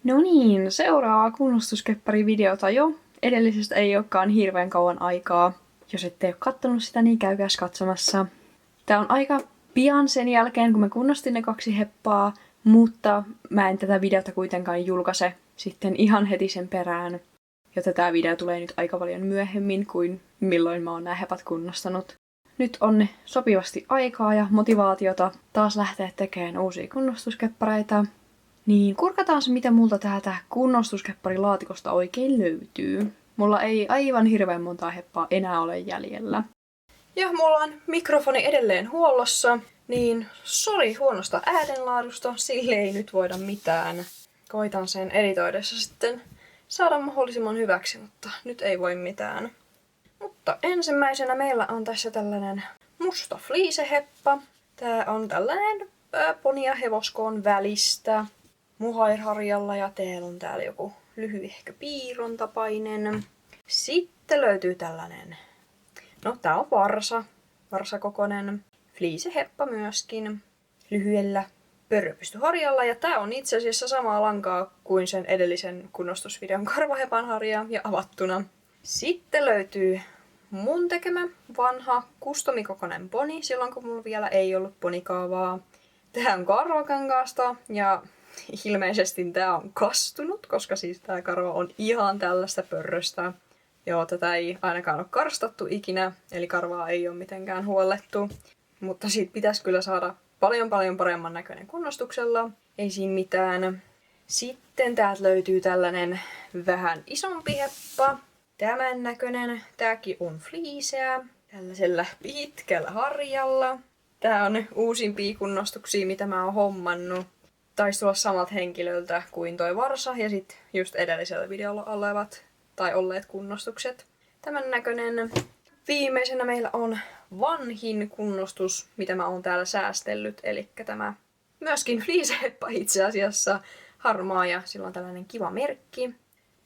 No niin, seuraava kunnostuskeppari-videota jo. Edellisestä ei olekaan hirveän kauan aikaa. Jos ette ole kattonut sitä, niin käykääs katsomassa. Tää on aika pian sen jälkeen, kun mä kunnostin ne 2 heppaa, mutta mä en tätä videota kuitenkaan julkaise sitten ihan heti sen perään. Joten tää video tulee nyt aika paljon myöhemmin kuin milloin mä oon nämä hepat kunnostanut. Nyt on sopivasti aikaa ja motivaatiota taas lähteä tekemään uusia kunnostuskeppareita. Niin kurkataan se, mitä multa täältä kunnostuskepparilaatikosta oikein löytyy. Mulla ei aivan hirveän montaa heppaa enää ole jäljellä. Ja mulla on mikrofoni edelleen huollossa, niin sori huonosta äänenlaadusta, sille ei nyt voida mitään. Koitan sen editoidessa sitten saada mahdollisimman hyväksi, mutta nyt ei voi mitään. Mutta ensimmäisenä meillä on tässä tällainen musta fliiseheppa. Tää on tällainen poni- ja hevoskoon välistä muhairharjalla ja teillä on täällä joku lyhyehkö piirron tapainen. Sitten löytyy tällainen, no tää on varsakokoinen fliiseheppa myöskin lyhyellä pörröpystyharjalla. Ja tää on itse asiassa samaa lankaa kuin sen edellisen kunnostusvideon karvahepan harja ja avattuna. Sitten löytyy mun tekemä vanha kustomikokoinen poni, silloin kun mulla vielä ei ollut ponikaavaa. Tää on karvakangaasta ja ilmeisesti tää on kastunut, koska siis tää karva on ihan tällaista pörröstä. Joo, tätä ei ainakaan ole karstattu ikinä, eli karvaa ei ole mitenkään huollettu. Mutta siitä pitäisi kyllä saada paljon paremman näköinen kunnostuksella. Ei siinä mitään. Sitten täältä löytyy tällainen vähän isompi heppa. Tämän näköinen. Tääkin on fliiseä. Tällaisella pitkällä harjalla. Tää on uusimpia kunnostuksia, mitä mä oon hommannut. Taisi tulla samat henkilöltä kuin toi varsa ja sit just edellisellä videolla olevat tai olleet kunnostukset. Tämän näköinen. Viimeisenä meillä on vanhin kunnostus, mitä mä oon täällä säästellyt. Eli tämä myöskin fliiseheppa itse asiassa. Harmaa ja sillä on tällainen kiva merkki.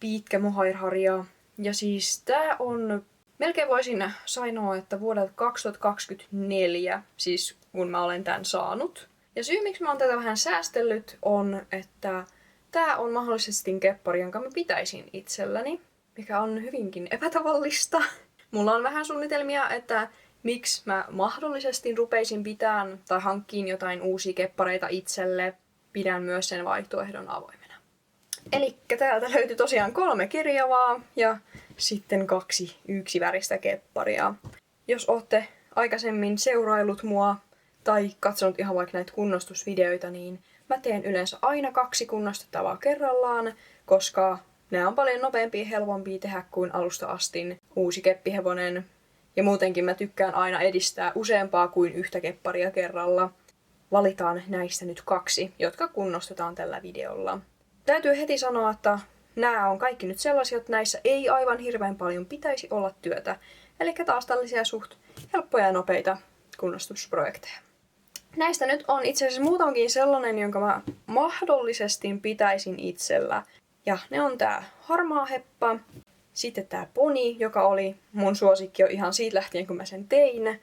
Pitkä muhairharja. Ja siis tää on, melkein voisin sanoa, että vuodelta 2024, siis kun mä olen tän saanut. Ja syy, miksi mä oon tätä vähän säästellyt, on, että tää on mahdollisesti keppari, jonka mä pitäisin itselläni, mikä on hyvinkin epätavallista. Mulla on vähän suunnitelmia, että miksi mä mahdollisesti rupeisin pitämään tai hankkiin jotain uusia keppareita itselle. Pidän myös sen vaihtoehdon avoimena. Elikkä täältä löytyi tosiaan 3 kirjavaa ja sitten 2 yksiväristä kepparia. Jos ootte aikaisemmin seuraillut mua tai katsonut ihan vaikka näitä kunnostusvideoita, niin mä teen yleensä aina 2 kunnostettavaa kerrallaan, koska nämä on paljon nopeampia ja helpompia tehdä kuin alusta asti uusi keppihevonen. Ja muutenkin mä tykkään aina edistää useampaa kuin yhtä kepparia kerralla. Valitaan näistä nyt 2, jotka kunnostetaan tällä videolla. Täytyy heti sanoa, että nämä on kaikki nyt sellaisia, että näissä ei aivan hirveän paljon pitäisi olla työtä. Eli taas tällaisia suht helppoja ja nopeita kunnostusprojekteja. Näistä nyt on itse asiassa muutamakin sellainen, jonka mä mahdollisesti pitäisin itsellä. Ja ne on tää harmaa heppa, sitten tää poni, joka oli mun suosikki jo ihan siitä lähtien, kun mä sen tein.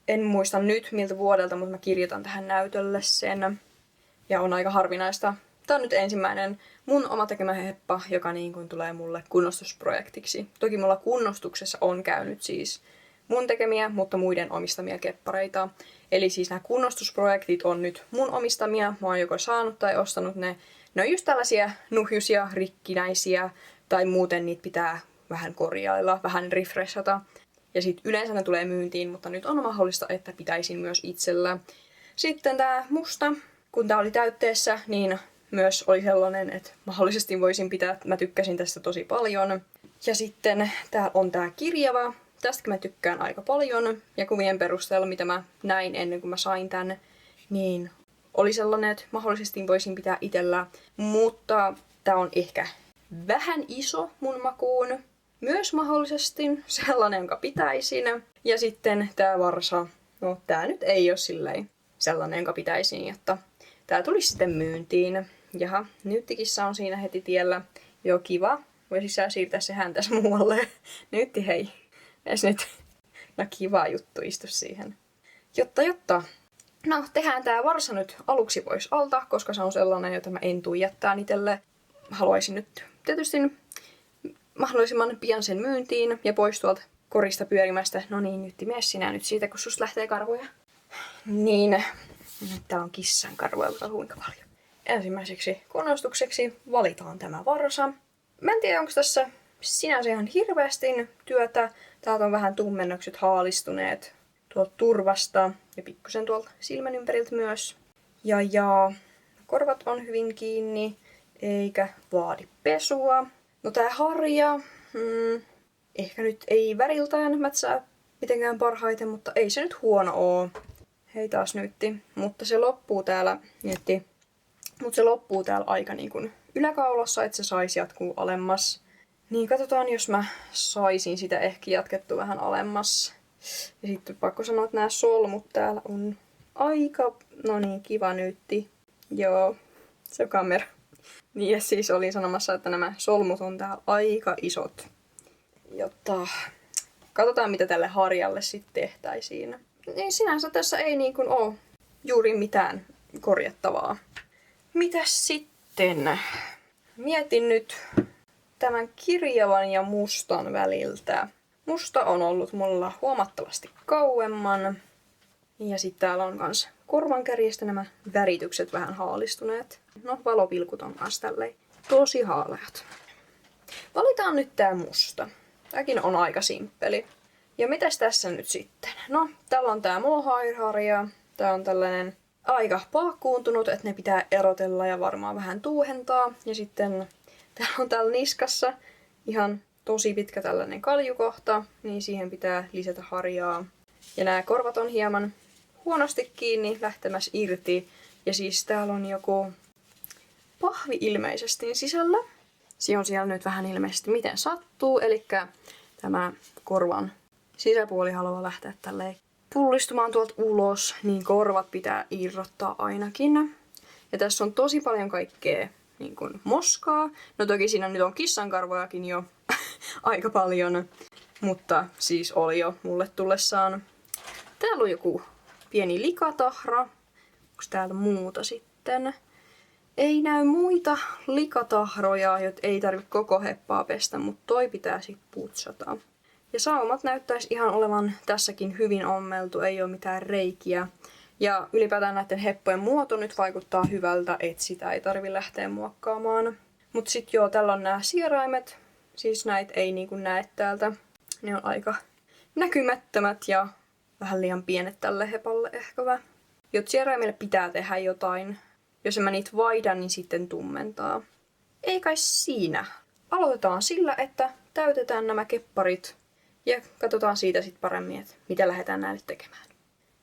En muista nyt miltä vuodelta, mutta mä kirjoitan tähän näytölle sen. Ja on aika harvinaista. Tää on nyt ensimmäinen mun oma tekemä heppa, joka niin kuin tulee mulle kunnostusprojektiksi. Toki mulla kunnostuksessa on käynyt siis mun tekemiä, mutta muiden omistamia keppareita. Eli siis nämä kunnostusprojektit on nyt mun omistamia. Mä oon joko saanut tai ostanut ne. Ne on just tällaisia nuhjusia, rikkinäisiä, tai muuten niitä pitää vähän korjailla, vähän refreshata. Ja sit yleensä ne tulee myyntiin, mutta nyt on mahdollista, että pitäisin myös itsellä. Sitten tää musta, kun tää oli täytteessä, niin myös oli sellainen, että mahdollisesti voisin pitää, mä tykkäsin tästä tosi paljon. Ja sitten tää on tää kirjava. Tästäkin mä tykkään aika paljon. Ja kuvien perusteella, mitä mä näin ennen kuin mä sain tän, niin oli sellainen, että mahdollisesti voisin pitää itsellä. Mutta tää on ehkä vähän iso mun makuun. Myös mahdollisesti sellainen, jonka pitäisin. Ja sitten tää varsa. No tää nyt ei ole silleen sellainen, jonka pitäisin, jotta tää tulisi sitten myyntiin. Jaha, nyttikissa on siinä heti tiellä. Joo, kiva. Voisin sä siirtää se häntäs muualle. Nytti, hei. Ees nyt. No kiva juttu, istu siihen. Jotta. No, tehdään tää varsa nyt aluksi pois alta, koska se on sellainen, jota mä en tuu jättää itselle. haluaisin nyt tietysti mahdollisimman pian sen myyntiin ja pois tuolta korista pyörimästä. No niin, nyt mene sinä nyt siitä, kun susta lähtee karvoja. Niin, nyt täällä on kissan karvoja kuinka paljon. Ensimmäiseksi kunnostukseksi valitaan tämä varsa. Mä en tiedä, onko tässä sinänsä ihan hirveästi työtä. Täältä on vähän tummennokset haalistuneet tuolta turvasta ja pikkusen tuolta silmän ympäriltä myös. Ja korvat on hyvin kiinni, eikä vaadi pesua. No tää harja, ehkä nyt ei väriltään mätsää mitenkään parhaiten, mutta ei se nyt huono oo. Hei taas nytti. Mutta se loppuu täällä aika niin kuin yläkaulassa, että se saisi jatkuu alemmas. Niin katsotaan, jos mä saisin sitä ehkä jatkettua vähän alemmas. Ja sitten pakko sanoa, että nämä solmut täällä on aika, no niin, kiva nytti. Joo, se on kamera. Niin ja siis olin sanomassa, että nämä solmut on täällä aika isot. Jotta katsotaan, mitä tälle harjalle sitten tehtäisiin. Niin sinänsä tässä ei niin kuin ole juuri mitään korjattavaa. Mitäs sitten? Mietin nyt tämän kirjavan ja mustan väliltä. Musta on ollut mulla huomattavasti kauemman. Ja sitten täällä on kans korvankärjestä nämä väritykset vähän haalistuneet. No, valopilkut on kans tälleen tosi haaleat. Valitaan nyt tää musta. Tääkin on aika simppeli. Ja mitäs tässä nyt sitten? No, täällä on tää mohairharja. Tää on tällainen aika paakkuuntunut, että ne pitää erotella ja varmaan vähän tuuhentaa. Ja sitten täällä niskassa ihan tosi pitkä tällainen kaljukohta, niin siihen pitää lisätä harjaa. Ja nämä korvat on hieman huonosti kiinni, lähtemässä irti. Ja siis täällä on joku pahvi ilmeisesti sisällä. Se on siellä nyt vähän ilmeisesti miten sattuu, eli tämä korvan sisäpuoli haluaa lähteä tälleen pullistumaan tuolta ulos, niin korvat pitää irrottaa ainakin. Ja tässä on tosi paljon kaikkea niin kuin moskaa. No toki siinä nyt on kissankarvojakin jo aika paljon, mutta siis oli jo mulle tullessaan. Täällä on joku pieni likatahra. Onko täällä muuta sitten? Ei näy muita likatahroja, joita ei tarvitse koko heppaa pestä, mutta toi pitää sitten putsata. Ja saumat näyttäisi ihan olevan tässäkin hyvin ommeltu, ei ole mitään reikiä. Ja ylipäätään näiden heppojen muoto nyt vaikuttaa hyvältä, että sitä ei tarvi lähteä muokkaamaan. Mutta sitten joo, tällä on nämä sieraimet. Siis näitä ei niinku näe täältä. Ne on aika näkymättömät ja vähän liian pienet tälle hepalle ehkävä. Jotta sieraimille pitää tehdä jotain. Jos en mä niitä vaihda, niin sitten tummentaa. Ei kai siinä. Aloitetaan sillä, että täytetään nämä kepparit. Ja katsotaan siitä sitten paremmin, että mitä lähdetään näille tekemään.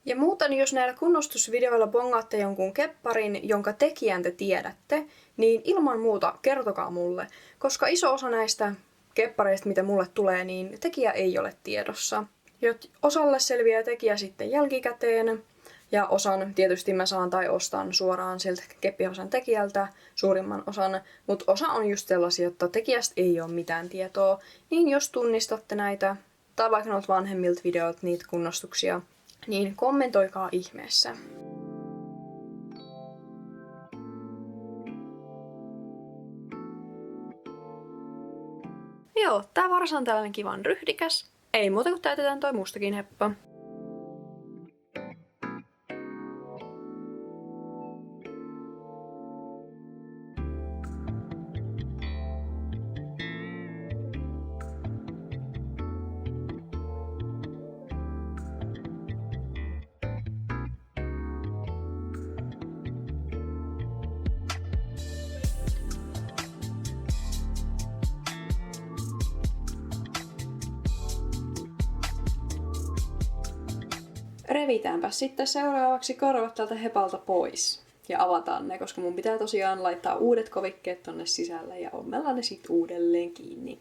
Ja muuten, jos näillä kunnostusvideoilla bongaatte jonkun kepparin, jonka tekijän te tiedätte, niin ilman muuta kertokaa mulle. Koska iso osa näistä keppareista, mitä mulle tulee, niin tekijä ei ole tiedossa. Osalle selviää tekijä sitten jälkikäteen. Ja osan tietysti mä saan tai ostan suoraan sieltä keppiosan tekijältä suurimman osan. Mutta osa on just sellaisia, että tekijästä ei ole mitään tietoa. Niin jos tunnistatte näitä, tai vaikka noilta vanhemmilta videoilta niitä kunnostuksia, niin kommentoikaa ihmeessä. Joo, tää varsa on tällainen kivan ryhdikäs. Ei muuta kuin täytetään toi mustakin heppa. Revitäänpä sitten seuraavaksi korvat tältä hepalta pois. Ja avataan ne, koska mun pitää tosiaan laittaa uudet kovikkeet tonne sisälle ja ommella ne sit uudelleen kiinni.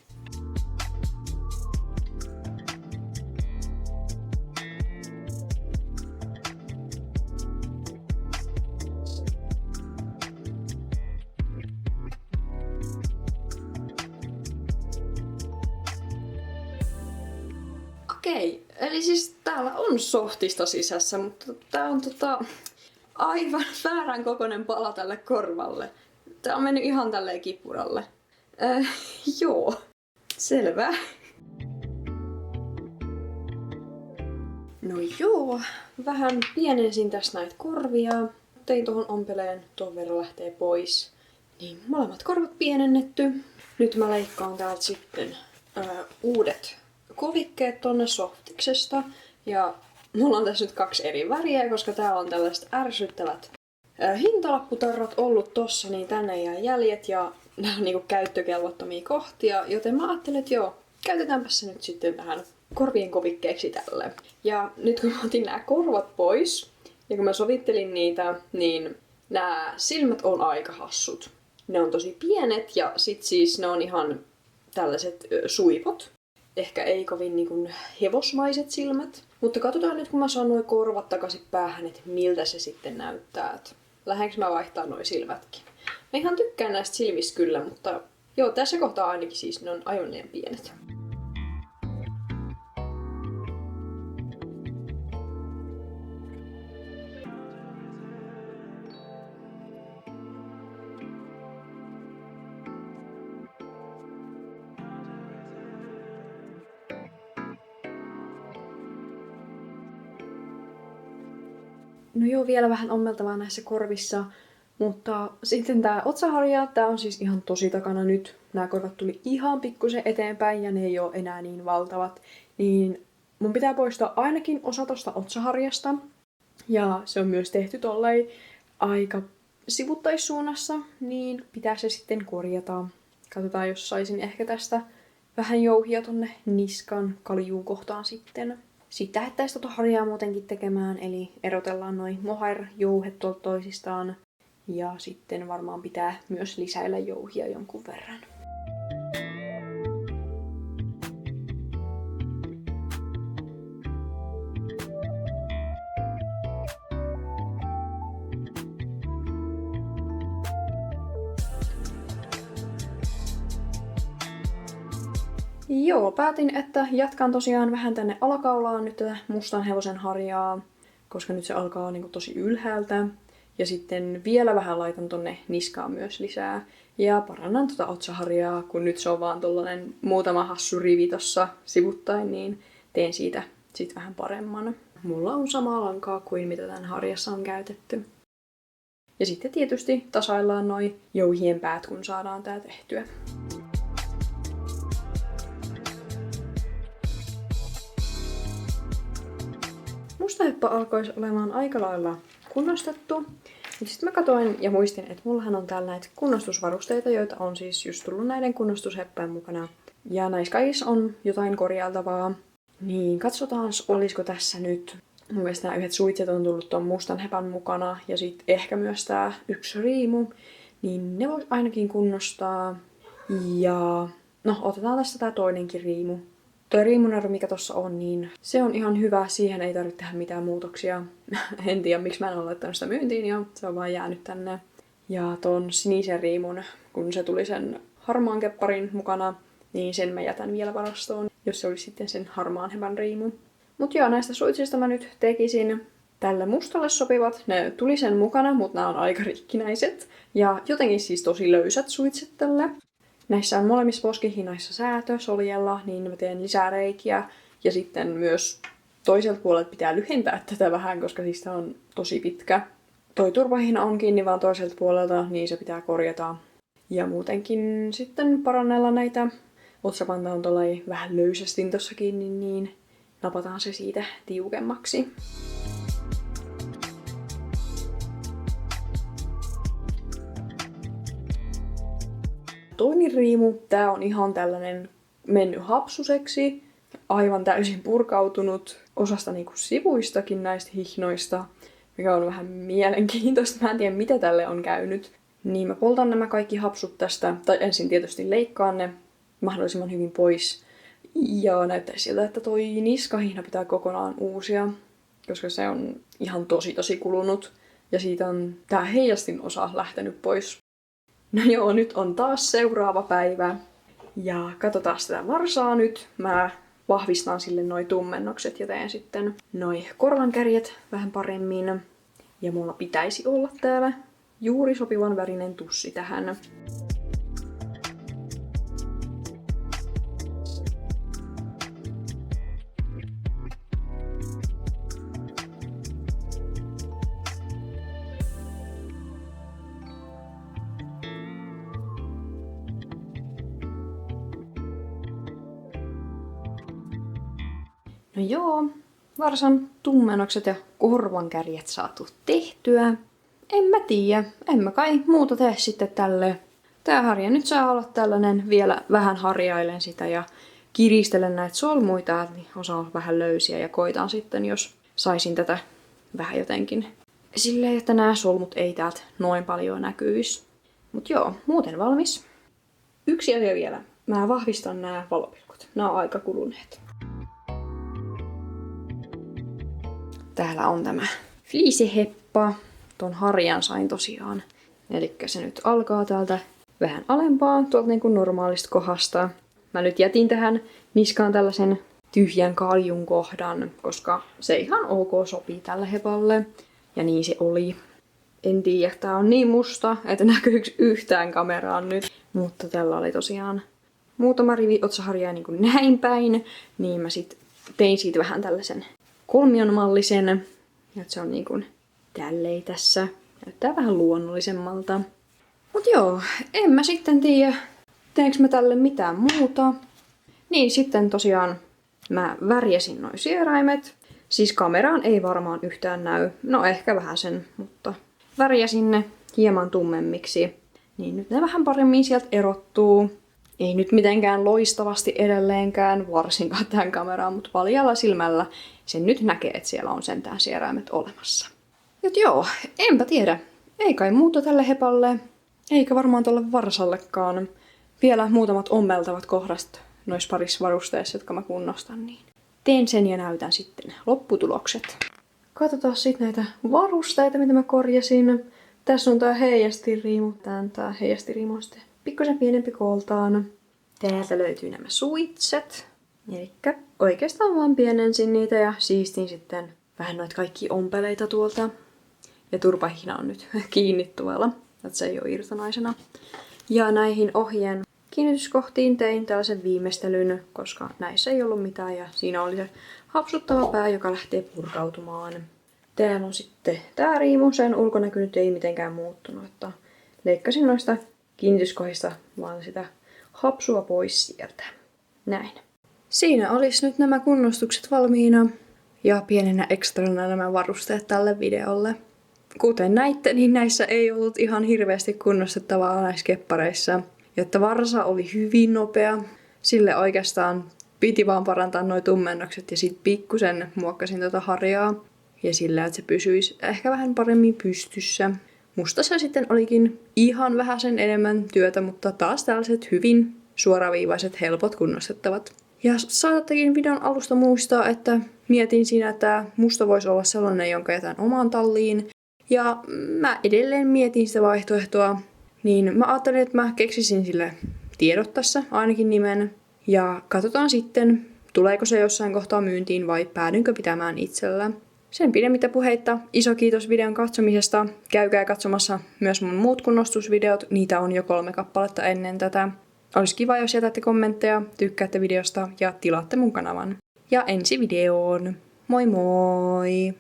Okei, eli siis täällä on softista sisässä, mutta tää on aivan väärän kokoinen pala tälle korvalle. Tää on mennyt ihan tälleen kipuralle. Joo. Selvä. No joo, vähän pienensin tässä näitä korvia. Tein tuohon ompeleen, tuon verran lähtee pois. Niin molemmat korvat pienennetty. Nyt mä leikkaan täältä sitten uudet kovikkeet tonne Softiksesta. Ja mulla on tässä nyt 2 eri väriä, koska täällä on tällaiset ärsyttävät hintalapputarrat ollut tossa, niin tänne jää jäljet ja nämä on niinku käyttökelvottomia kohtia. Joten mä ajattelin, että joo, käytetäänpä se nyt sitten vähän korvien kovikkeeksi tälle. Ja nyt kun mä otin nämä korvat pois ja kun mä sovittelin niitä, niin nämä silmät on aika hassut. Ne on tosi pienet ja sit siis ne on ihan tällaiset suipot. Ehkä ei kovin niinku hevosmaiset silmät. Mutta katsotaan nyt kun mä saan nuo korvat takaisin päähän, että miltä se sitten näyttää. Lähdenkö mä vaihtaa nuo silmätkin? Mä ihan tykkään näistä silmistä kyllä, mutta joo, tässä kohtaa ainakin siis ne on aivan liian pienet. No joo, vielä vähän ommeltavaa näissä korvissa, mutta sitten tää otsaharja, tää on siis ihan tosi takana nyt. Nämä korvat tuli ihan pikkusen eteenpäin ja ne ei ole enää niin valtavat. Niin mun pitää poistaa ainakin osa tosta otsaharjasta. Ja se on myös tehty tollai aika sivuttaissuunnassa, niin pitää se sitten korjata. Katsotaan, jos saisin ehkä tästä vähän jouhia tonne niskan kaljuun kohtaan sitten. Sitten lähdettäisiin tota harjaa muutenkin tekemään, eli erotellaan noi mohair-jouhet tuolta toisistaan. Ja sitten varmaan pitää myös lisäillä jouhia jonkun verran. Joo, päätin, että jatkan tosiaan vähän tänne alakaulaan nyt tätä mustan hevosen harjaa, koska nyt se alkaa niinku tosi ylhäältä. Ja sitten vielä vähän laitan tonne niskaan myös lisää. Ja parannan tota otsaharjaa, kun nyt se on vaan tollanen muutama hassu rivi tossa sivuttain, niin teen siitä sit vähän paremman. Mulla on samaa lankaa kuin mitä tän harjassa on käytetty. Ja sitten tietysti tasaillaan noi jouhien päät, kun saadaan tää tehtyä. Mustaheppa alkoisi olemaan aika lailla kunnostettu. Mutta sitten mä katoin ja muistin, että mullahan on täällä näitä kunnostusvarusteita, joita on siis just tullut näiden kunnostusheppojen mukana. Ja näissä kaikissa on jotain korjailtavaa. Niin katsotaan, olisiko tässä nyt. Mun mielestä nämä yhdet suitset on tullut ton mustan hepan mukana. Ja sitten ehkä myös tää yksi riimu. Niin ne vois ainakin kunnostaa. Ja no, otetaan tästä tää toinenkin riimu. Tuo riimunaro, mikä tossa on, niin se on ihan hyvä. Siihen ei tarvitse tehdä mitään muutoksia. En tiedä, miksi mä en ole laittanut sitä myyntiin ja se on vaan jäänyt tänne. Ja ton sinisen riimun, kun se tuli sen harmaan kepparin mukana, niin sen mä jätän vielä varastoon, jos se olisi sitten sen harmaan hevän riimu. Mut joo, näistä suitsista mä nyt tekisin tälle mustalle sopivat. Ne tuli sen mukana, mutta nämä on aika rikkinäiset. Ja jotenkin siis tosi löysät suitset tälle. Näissä on molemmissa poskihinaissa säätö soljella, niin mä teen lisää reikiä. Ja sitten myös toiselta puolelta pitää lyhentää tätä vähän, koska siis tää on tosi pitkä. Toi turvahina on kiinni vaan toiselta puolelta, niin se pitää korjata. Ja muutenkin sitten parannella näitä. Otsapanta on tollai vähän löysästi tossa kiinni, niin napataan se siitä tiukemmaksi. Toinen riimu, tää on ihan tällainen mennyt hapsuseksi, aivan täysin purkautunut osasta niinku sivuistakin näistä hihnoista, mikä on vähän mielenkiintoista. Mä en tiedä mitä tälle on käynyt. Niin mä poltan nämä kaikki hapsut tästä, tai ensin tietysti leikkaan ne mahdollisimman hyvin pois. Ja näyttää siltä, että toi niskahihna pitää kokonaan uusia, koska se on ihan tosi kulunut. Ja siitä on tää heijastin osa lähtenyt pois. No joo, nyt on taas seuraava päivä. Ja katsotaan sitä varsaa nyt. Mä vahvistan sille noi tummennokset ja teen sitten noi korvankärjet vähän paremmin. Ja mulla pitäisi olla täällä juuri sopivan värinen tussi tähän. No joo, varsan tummennokset ja korvankärjet saatu tehtyä. En mä tiedä, en mä kai muuta tee sitten tälle. Tää harja nyt saa olla tällainen, vielä vähän harjailen sitä ja kiristelen näitä solmuita, niin osa on vähän löysiä ja koitan sitten, jos saisin tätä vähän jotenkin silleen, että nämä solmut ei täältä noin paljon näkyisi. Mut joo, muuten valmis. Yksi asia vielä. Mä vahvistan nämä valopilkut. Nämä on aika kuluneet. Täällä on tämä fliisiheppa. Ton harjan sain tosiaan. Elikkä se nyt alkaa täältä vähän alempaa, tuolta niin kuin normaalista kohdasta. Mä nyt jätin tähän niskaan tällaisen tyhjän kaljun kohdan, koska se ihan ok sopii tälle hepalle. Ja niin se oli. En tiedä, tää on niin musta, että näkyykö yhtään kameraan nyt. Mutta tällä oli tosiaan muutama rivi otsaharjaa niin kuin näin päin. Niin mä sit tein siitä vähän tällaisen kolmionmallisen. Ja se on niin kuin tälleen tässä. Näyttää vähän luonnollisemmalta. Mut joo, en mä sitten tiedä, teenkö mä tälle mitään muuta. Niin sitten tosiaan mä värjäsin noi sieraimet. Siis kameraan ei varmaan yhtään näy. No ehkä vähän sen, mutta värjäsin ne hieman tummemmiksi. Niin nyt ne vähän paremmin sieltä erottuu. Ei nyt mitenkään loistavasti edelleenkään, varsinkaan tähän kameraan, mutta valjalla silmällä sen nyt näkee, että siellä on sentään sieraimet olemassa. Jot joo, enpä tiedä. Ei kai muuta tälle hepalle, eikä varmaan tolle varsallekaan. Vielä muutamat ommeltavat kohdat noissa parissa varusteissa, jotka mä kunnostan, niin teen sen ja näytän sitten lopputulokset. Katsotaan sitten näitä varusteita, mitä mä korjasin. Tässä on tää heijastiriimu. Tää heijastiriimu on sitten pikkusen pienempi kooltaan. Täältä löytyy nämä suitset. Elikkä oikeastaan vaan pienensin niitä ja siistin sitten vähän noita kaikki ompeleita tuolta. Ja turpahina on nyt kiinni tuolla, että se ei ole irtonaisena. Ja näihin ohjeen kiinnityskohtiin tein tällaisen viimeistelyn, koska näissä ei ollut mitään ja siinä oli se hapsuttava pää, joka lähtee purkautumaan. Täällä on sitten tää riimu, sen ulkonäkö nyt ei mitenkään muuttunut, että leikkasin noista kiinnityskohdista vaan sitä hapsua pois sieltä. Näin. Siinä olisi nyt nämä kunnostukset valmiina ja pienenä ekstrana nämä varusteet tälle videolle. Kuten näitte, niin näissä ei ollut ihan hirveästi kunnostettavaa näissä keppareissa. Jotta varsa oli hyvin nopea, sille oikeastaan piti vaan parantaa nuo tummennokset ja sit pikkusen muokkasin tota harjaa. Ja sillä, että se pysyisi ehkä vähän paremmin pystyssä. Musta se sitten olikin ihan vähän sen enemmän työtä, mutta taas tällaiset hyvin suoraviivaiset, helpot kunnostettavat. Ja saatattekin videon alusta muistaa, että mietin siinä, että musta voisi olla sellainen, jonka jätän omaan talliin. Ja mä edelleen mietin sitä vaihtoehtoa, niin mä ajattelin, että mä keksisin sille tiedot tässä, ainakin nimen. Ja katsotaan sitten, tuleeko se jossain kohtaa myyntiin vai päädynkö pitämään itsellä. Sen pidemmittä puheitta, iso kiitos videon katsomisesta. Käykää katsomassa myös mun muut kunnostusvideot, niitä on jo 3 kappaletta ennen tätä. Olisi kiva, jos jätätte kommentteja, tykkäätte videosta ja tilaatte mun kanavan. Ja ensi videoon. Moi moi!